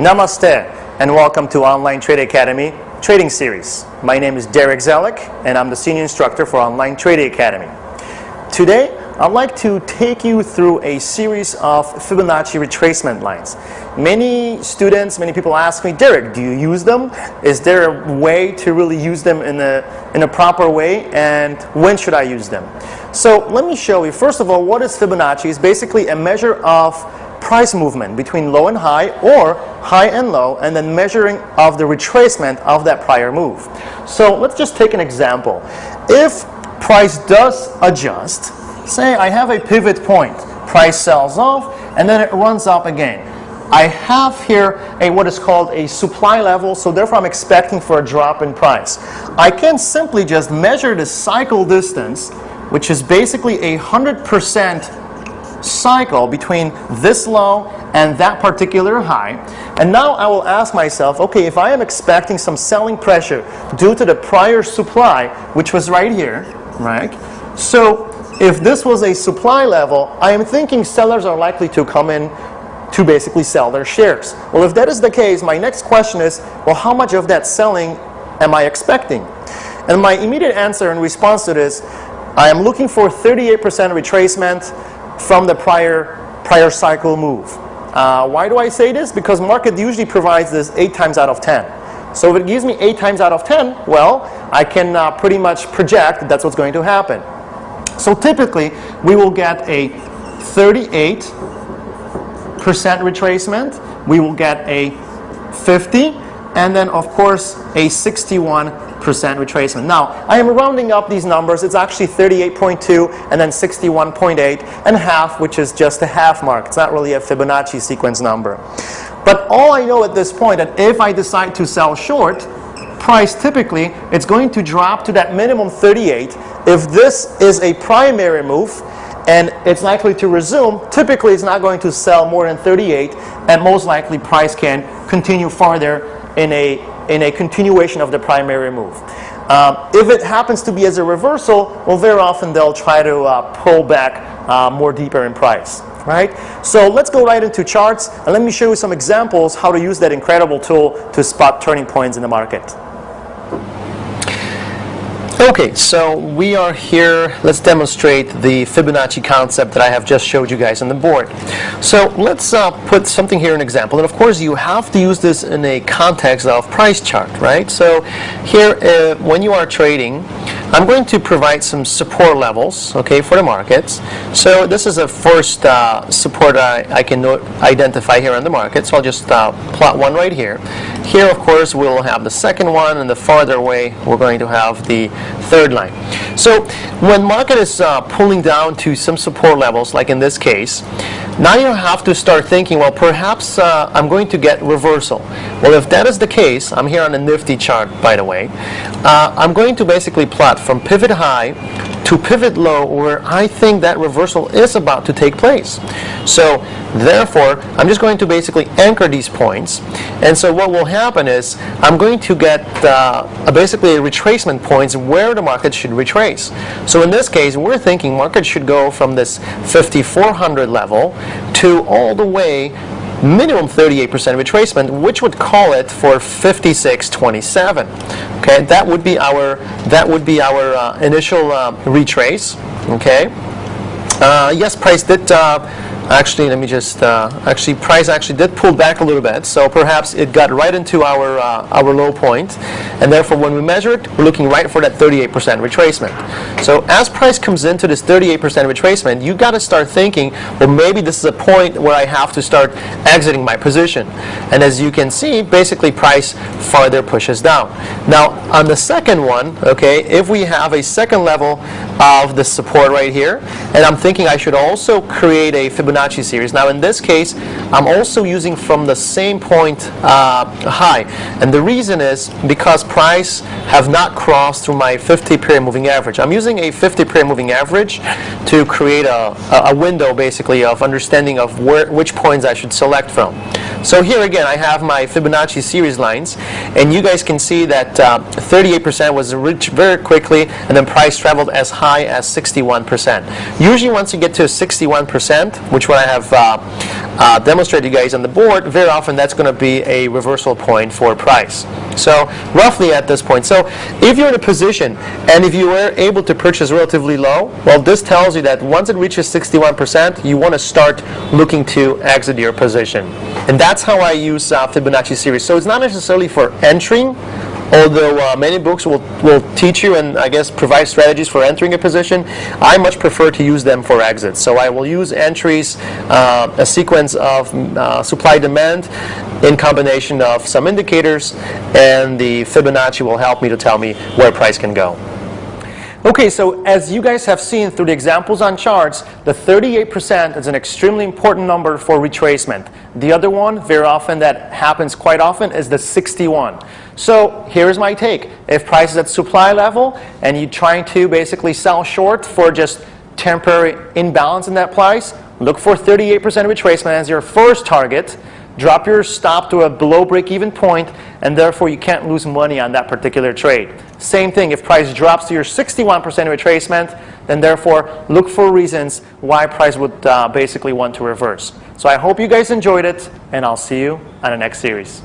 Namaste and welcome to Online Trade Academy Trading Series. My name is Derek Zellick and I'm the Senior Instructor for Online Trade Academy. Today, I'd like to take you through a series of Fibonacci retracement lines. Many students, many people ask me, Derek, do you use them? Is there a way to really use them in a proper way, and when should I use them? So let me show you. First of all, what is Fibonacci? It's basically a measure of price movement between low and high or high and low, and then measuring of the retracement of that prior move. So let's just take an example. If price does adjust, say I have a pivot point, price sells off and then it runs up again. I have here what is called a supply level, so therefore I'm expecting for a drop in price. I can simply just measure the cycle distance, which is basically 100% cycle between this low and that particular high. And now I will ask myself, okay, if I am expecting some selling pressure due to the prior supply, which was right here, right? So if this was a supply level, I am thinking sellers are likely to come in to basically sell their shares. Well, if that is the case, my next question is, well, how much of that selling am I expecting? And my immediate answer in response to this, I am looking for 38% retracement from the prior cycle move. Why do I say this? Because market usually provides this 8 times out of 10. So if it gives me 8 times out of 10, well, I can pretty much project that's what's going to happen. So typically, we will get a 38% retracement, we will get a 50, and then of course a 61% retracement. Now, I am rounding up these numbers. It's actually 38.2 and then 61.8 and half, which is just a half mark. It's not really a Fibonacci sequence number. But all I know at this point, that if I decide to sell short, price typically, it's going to drop to that minimum 38. If this is a primary move and it's likely to resume, typically it's not going to sell more than 38, and most likely price can continue farther in a continuation of the primary move. If it happens to be as a reversal, well, very often they'll try to pull back more deeper in price. Right? So let's go right into charts, and let me show you some examples how to use that incredible tool to spot turning points in the market. Okay, so we are here. Let's demonstrate the Fibonacci concept that I have just showed you guys on the board. So let's put something here, an example. And of course, you have to use this in a context of price chart, right? So here, when you are trading, I'm going to provide some support levels, okay, for the markets. So this is a first support I can identify here on the market. So I'll just plot one right here. Here, of course, we'll have the second one, and the farther away, we're going to have the third line. So when market is pulling down to some support levels, like in this case, now you have to start thinking, well, perhaps I'm going to get reversal. Well, if that is the case, I'm here on a Nifty chart, by the way, I'm going to basically plot from pivot high to pivot low, where I think that reversal is about to take place. So therefore, I'm just going to basically anchor these points. And so what will happen is I'm going to get basically a retracement points where the market should retrace. So in this case, we're thinking market should go from this 5,400 level to all the way minimum 38% retracement, which would call it for 56.27. Okay, that would be our initial retrace. Okay, yes, price did. Actually, let me just, price actually did pull back a little bit, so perhaps it got right into our low point, and therefore when we measure it, we're looking right for that 38% retracement. So as price comes into this 38% retracement, you got to start thinking, well, maybe this is a point where I have to start exiting my position. And as you can see, basically price farther pushes down. Now, on the second one, okay, if we have a second level of the support right here, and I'm thinking I should also create a Fibonacci series. Now in this case, I'm also using from the same point high, and the reason is because price have not crossed through my 50-period moving average. I'm using a 50-period moving average to create a window basically of understanding of which points I should select from. So here again, I have my Fibonacci series lines, and you guys can see that 38% was reached very quickly, and then price traveled as high as 61%. Usually once you get to 61%, which what I have demonstrate to you guys on the board, very often that's going to be a reversal point for price. So roughly at this point. So if you're in a position and if you were able to purchase relatively low, well, this tells you that once it reaches 61%, you want to start looking to exit your position. And that's how I use Fibonacci series. So it's not necessarily for entering, although many books will teach you and I guess provide strategies for entering a position. I much prefer to use them for exits. So I will use entries, a sequence of supply-demand in combination of some indicators, and the Fibonacci will help me to tell me where price can go. Okay, so as you guys have seen through the examples on charts, the 38% is an extremely important number for retracement. The other one, very often that happens quite often, is the 61. So here's my take. If price is at supply level and you're trying to basically sell short for just temporary imbalance in that price, look for 38% retracement as your first target. Drop your stop to a below break-even point, and therefore you can't lose money on that particular trade. Same thing, if price drops to your 61% retracement, then therefore look for reasons why price would basically want to reverse. So I hope you guys enjoyed it, and I'll see you on the next series.